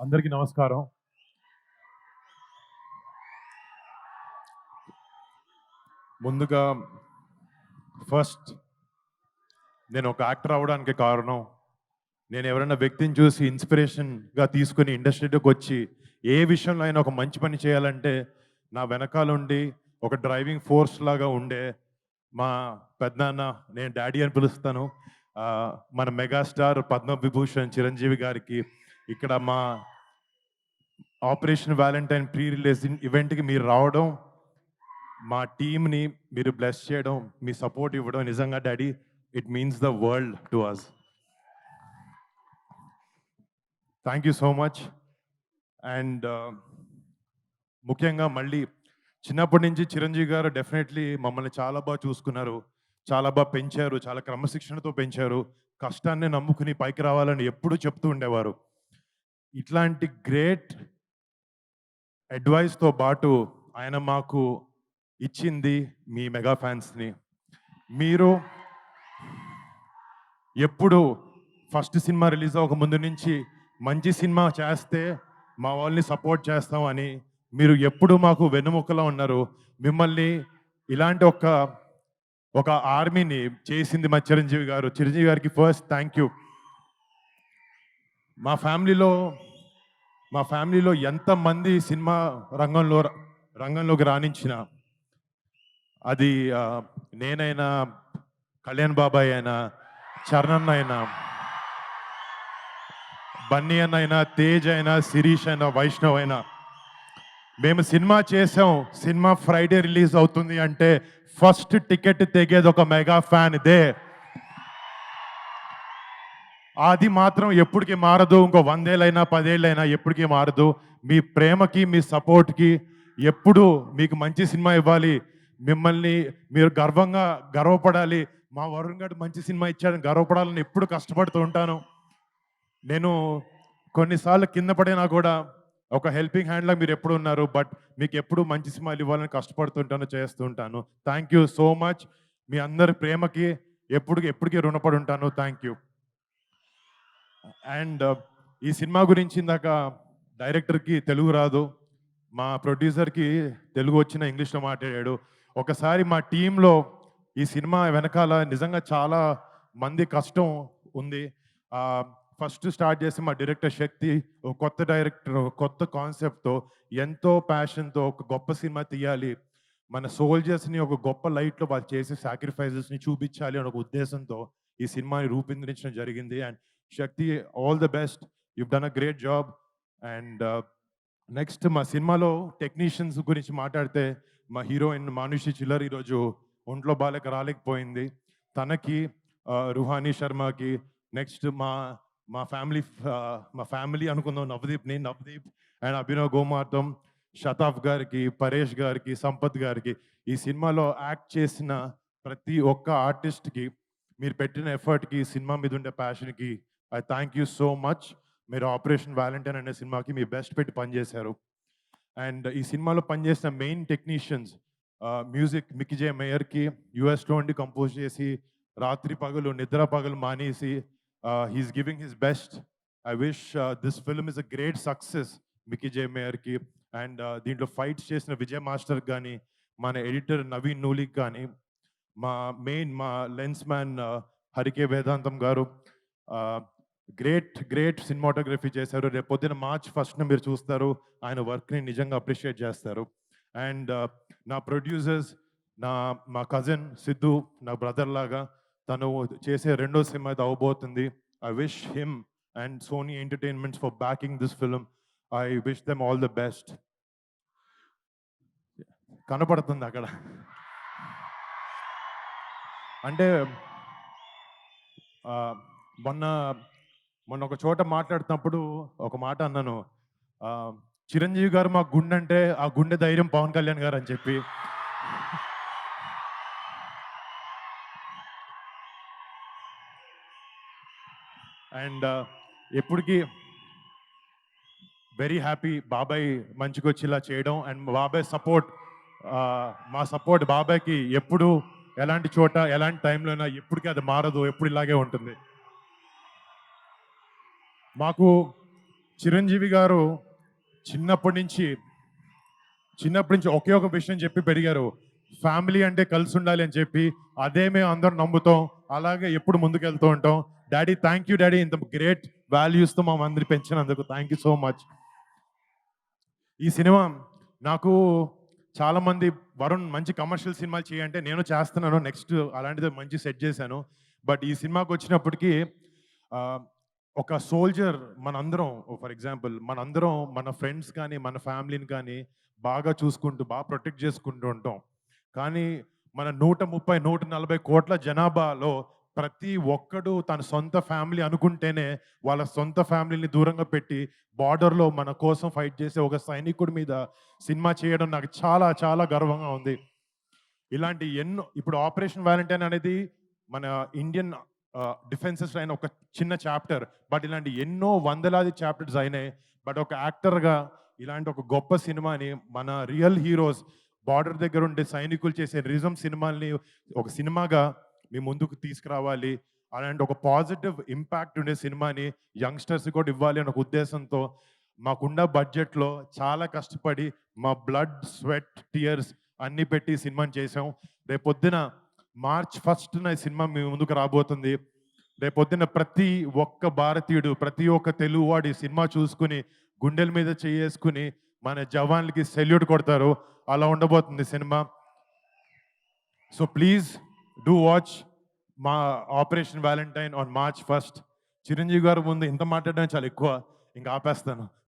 అందరికీ నమస్కారం. ముందుగా ఫస్ట్ నేను ఒక యాక్టర్ అవ్వడానికి కారణం, నేను ఎవరైనా వ్యక్తిని చూసి ఇన్స్పిరేషన్‌గా తీసుకొని ఇండస్ట్రీలోకి వచ్చి, ఏ విషయంలో అయినా ఒక మంచి పని చేయాలంటే, నా వెనకాలుండి ఒక డ్రైవింగ్ ఫోర్స్ లాగా ఉండే మా పెదనాన్న, నేను డ్యాడీ అని పిలుస్తాను. మన మెగాస్టార్ పద్మవిభూషణ్ చిరంజీవి గారికి, ఇక్కడ మా ఆపరేషన్ వాలంటైన్ ప్రీ రిలీజ్ ఈవెంట్‌కి మీరు రావడం, మా టీమ్‌ని మీరు బ్లెస్ చేయడం, మీ సపోర్ట్ ఇవ్వడం నిజంగా డాడీ it means the world to us. Thank you so much. And ముఖ్యంగా మళ్ళీ చిన్నప్పటి నుంచి చిరంజీవి గారు డెఫినెట్లీ మమ్మల్ని చాలా బాగా చూసుకున్నారు, చాలా బాగా పెంచారు, చాలా క్రమశిక్షణతో పెంచారు. కష్టాన్ని నమ్ముకుని పైకి రావాలని ఎప్పుడూ చెప్తూ ఉండేవారు. ఇట్లాంటి గ్రేట్ అడ్వైస్‌తో పాటు ఆయన మాకు ఇచ్చింది మీ మెగా ఫ్యాన్స్‌ని. మీరు ఎప్పుడు ఫస్ట్ సినిమా రిలీజ్ అవ్వక ముందు నుంచి మంచి సినిమా చేస్తే మా వాళ్ళని సపోర్ట్ చేస్తామని మీరు ఎప్పుడు మాకు వెన్నుముకలో ఉన్నారు. మిమ్మల్ని ఇలాంటి ఒక ఆర్మీని చేసింది మా చిరంజీవి గారు. చిరంజీవి గారికి ఫస్ట్ థ్యాంక్ యూ. మా ఫ్యామిలీలో మా ఫ్యామిలీలో ఎంతమంది సినిమా రంగంలోకి రాణించిన, అది నేనైనా, కళ్యాణ్ బాబాయ్ అయినా, చరణ్ అయినా, బన్నీ అన్న అయినా, తేజ్ అయినా, శిరీష్ అయినా, వైష్ణవ్ అయినా, మేము సినిమా చేసాం, సినిమా ఫ్రైడే రిలీజ్ అవుతుంది అంటే ఫస్ట్ టికెట్ తెగేది ఒక మెగా ఫ్యాన్ ఇదే. అది మాత్రం ఎప్పటికీ మారదు. ఇంకో 100 ఏళ్ళైనా 10 ఏళ్ళైనా ఎప్పటికీ మారదు. మీ ప్రేమకి, మీ సపోర్ట్కి ఎప్పుడు మీకు మంచి సినిమా ఇవ్వాలి, మిమ్మల్ని మీరు గర్వపడాలి, మా వరుణ్ గారు మంచి సినిమా ఇచ్చాడని గర్వపడాలని ఎప్పుడు కష్టపడుతూ ఉంటాను. నేను కొన్నిసార్లు కింద పడినా కూడా ఒక హెల్పింగ్ హ్యాండ్లా మీరు ఎప్పుడు ఉన్నారు. బట్ మీకు ఎప్పుడు మంచి సినిమాలు ఇవ్వాలని కష్టపడుతుంటాను, చేస్తుంటాను. Thank you so much. మీ అందరి ప్రేమకి ఎప్పటికీ రుణపడి ఉంటాను. Thank you. అండ్ ఈ సినిమా గురించి ఇందాక డైరెక్టర్కి తెలుగు రాదు, మా ప్రొడ్యూసర్కి తెలుగు వచ్చిన ఇంగ్లీష్లో మాట్లాడాడు. ఒకసారి మా టీంలో ఈ సినిమా వెనకాల నిజంగా చాలా మంది కష్టం ఉంది. ఫస్ట్ స్టార్ట్ చేసి మా డైరెక్టర్ శక్తి, ఒక కొత్త డైరెక్టర్, కొత్త కాన్సెప్ట్తో, ఎంతో ప్యాషన్తో ఒక గొప్ప సినిమా తీయాలి, మన సోల్జర్స్ని ఒక గొప్ప లైట్లో వాళ్ళు చేసే సాక్రిఫైజెస్ని చూపించాలి అనే ఒక ఉద్దేశంతో ఈ సినిమాని రూపొందించడం జరిగింది. And Shakti, all the best, you done a great job. And next మా సినిమాలో టెక్నీషియన్స్ గురించి మాట్లాడితే, మా హీరోయిన్ మానుషి చిల్లర్ ఈరోజు ఒంట్లో బాలేక రాలేకపోయింది. తనకి, రుహానీ శర్మకి, నెక్స్ట్ మా ఫ్యామిలీ మా ఫ్యామిలీ అనుకుందాం, నవదీప్ అండ్ అభినవ్ గోమార్తం, షతాఫ్ గారికి, పరేష్ గారికి, సంపత్ గారికి, ఈ సినిమాలో యాక్ట్ చేసిన ప్రతి ఒక్క ఆర్టిస్ట్కి మీరు పెట్టిన ఎఫర్ట్కి, సినిమా మీద ఉండే ప్యాషన్కి I thank you so much. మీరు ఆపరేషన్ వాలంటైన్ అనే సినిమాకి మీ బెస్ట్ పెట్టి పనిచేశారు. అండ్ ఈ సినిమాలో పనిచేసిన main technicians, music Mickey J మేయర్కి యూఎస్లో ఉండి కంపోజ్ చేసి రాత్రి పగలు నిద్ర పగలు మానేసి he's giving his best. I wish this film is a great success Mickey J మేయర్కి. అండ్ దీంట్లో ఫైట్స్ చేసిన విజయ్ మాస్టర్ కానీ, మన ఎడిటర్ నవీన్ నూలిక్ కానీ, మా లెన్స్ మ్యాన్ హరికే వేదాంతం గారు గ్రేట్ సినిమాటోగ్రఫీ చేశారు. రేపు పొద్దున March 1st మీరు చూస్తారు, ఆయన వర్క్ని నిజంగా అప్రిషియేట్ చేస్తారు. అండ్ నా ప్రొడ్యూసర్స్, మా కజిన్ సిద్ధు, నా బ్రదర్ లాగా, తను చేసే రెండో సినిమా ఇది అవబోతుంది. I wish him and Sony Entertainments for backing this film. I wish them all the best. కనపడుతుంది అక్కడ అంటే మొన్న ఒక చోట మాట్లాడుతున్నప్పుడు ఒక మాట అన్నాను, చిరంజీవి గారు మా గుండె అంటే ఆ గుండె ధైర్యం పవన్ కళ్యాణ్ గారు అని చెప్పి. అండ్ ఎప్పటికీ వెరీ హ్యాపీ బాబాయ్ మంచిగా వచ్చి ఇలా చేయడం. అండ్ బాబాయ్ సపోర్ట్, మా సపోర్ట్ బాబాయ్కి ఎప్పుడు ఎలాంటి చోట ఎలాంటి టైంలో అయినా ఎప్పటికీ అది మారదు, ఎప్పుడు ఇలాగే ఉంటుంది. మాకు చిరంజీవి గారు చిన్నప్పటి నుంచి చిన్నప్పటి నుంచి ఒకే ఒక విషయం చెప్పి పెరిగారు. ఫ్యామిలీ అంటే కలిసి ఉండాలి అని చెప్పి, అదే మేము అందరం నమ్ముతాం. అలాగే ఎప్పుడు ముందుకెళ్తూ ఉంటాం. డాడీ థ్యాంక్ యూ డాడీ, ఇంత గ్రేట్ వాల్యూస్‌తో మమ్మల్ని పెంచినందుకు. Thank you so much. ఈ సినిమా నాకు చాలామంది వరుణ్ మంచి కమర్షియల్ సినిమాలు చేయంటే నేను చేస్తున్నాను. నెక్స్ట్ అలాంటిది మంచి సెట్ చేశాను. బట్ ఈ సినిమాకొచ్చినప్పటికి ఆహ్, ఒక సోల్జర్ మనందరం ఫర్ ఎగ్జాంపుల్ మనందరం మన ఫ్రెండ్స్ కానీ, మన ఫ్యామిలీని కానీ బాగా చూసుకుంటూ, బాగా ప్రొటెక్ట్ చేసుకుంటూ ఉంటాం. కానీ మన 130, 140 కోట్ల జనాభాలో ప్రతి ఒక్కడు తన సొంత ఫ్యామిలీ అనుకుంటేనే వాళ్ళ సొంత ఫ్యామిలీని దూరంగా పెట్టి బార్డర్‌లో మన కోసం ఫైట్ చేసే ఒక సైనికుడి మీద సినిమా చేయడం నాకు చాలా చాలా గర్వంగా ఉంది. ఇలాంటి ఎన్నో ఇప్పుడు 'ఆపరేషన్ వాలంటైన్' అనేది మన ఇండియన్ డిఫెన్సెస్ అయిన ఒక చిన్న చాప్టర్. బట్ ఇలాంటి ఎన్నో వందలాది చాప్టర్స్ అయినాయి. బట్ ఒక యాక్టర్‌గా ఇలాంటి ఒక గొప్ప సినిమాని మన రియల్ హీరోస్ బార్డర్ దగ్గర ఉండే సైనికులు చేసే నిజం సినిమాల్ని ఒక సినిమాగా మీ ముందుకు తీసుకురావాలి. అలాంటి ఒక పాజిటివ్ ఇంపాక్ట్ ఉండే సినిమాని యంగ్‌స్టర్స్‌కి కూడా ఇవ్వాలి అనే ఒక ఉద్దేశంతో మాకున్న బడ్జెట్‌లో చాలా కష్టపడి మా బ్లడ్, స్వెట్, టియర్స్ అన్నీ పెట్టి ఈ సినిమాని చేసాం. రేపొద్దున మార్చ్ 1న ఈ సినిమా మీ ముందుకు రాబోతుంది. రేపొద్దున ప్రతి ఒక్క భారతీయుడు, ప్రతి ఒక్క తెలుగువాడు ఈ సినిమా చూసుకుని గుండెల మీద చేసుకుని మన జవాన్లకి సెల్యూట్ కొడతారు. అలా ఉండబోతుంది సినిమా. సో ప్లీజ్ డూ వాచ్ మా 'Operation Valentine' on March 1. Chiranjeevi గారి ముందు ఇంత మాట్లాడడం చాలా ఎక్కువ. ఇంక ఆపేస్తాను.